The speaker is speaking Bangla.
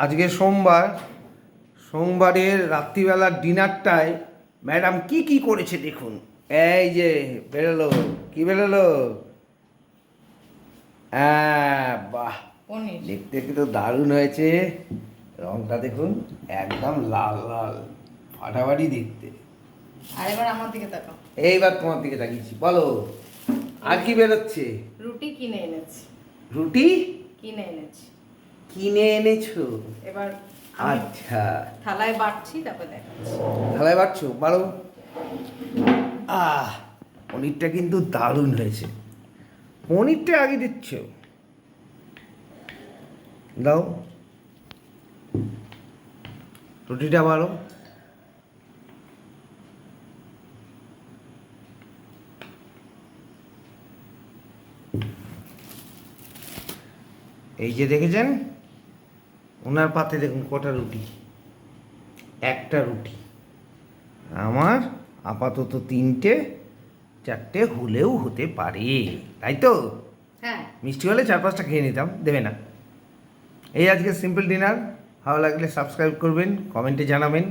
আজকে সোমবারের রাত্রিবেলার ডিনারটায় ম্যাডাম কি করেছে দেখুন। এই যে বেরোলো, কি বেরোলো? হ্যাঁ, বাহ, পনির। দেখতে কিন্তু দারুণ হয়েছে। রংটা দেখুন, একদম লাল লাল ফাটাফাটি দেখতে। আর এবার আমার দিকে তাকাও। এইবার তোমার দিকে তাকিয়েছি, বলো আর কি বেরোচ্ছে? রুটি কিনে এনেছি। রুটি কিনে এনেছি। কিনে এনেছো? এবার আমি আচ্ছা, থালায় বাড়ছি, তারপর দেখাচ্ছি। থালায় বাড়ছো, বাড়ো। পনিরটা কিন্তু দারুণ হয়েছে। পনিরটা আগে দিচ্ছ, দাও। রুটিটা বাড়ো। এই যে দেখেছেন, ওনার পাতে দেখুন কটা রুটি, একটা রুটি। আমার আপাতত 3টে 4টে হলেও হতে পারে, তাই তো? হ্যাঁ। মিষ্টি হলে 4-5টা খেয়ে নিতাম, দেবে না। এই আজকে সিম্পল ডিনার। ভালো লাগলে সাবস্ক্রাইব করবেন, কমেন্টে জানাবেন।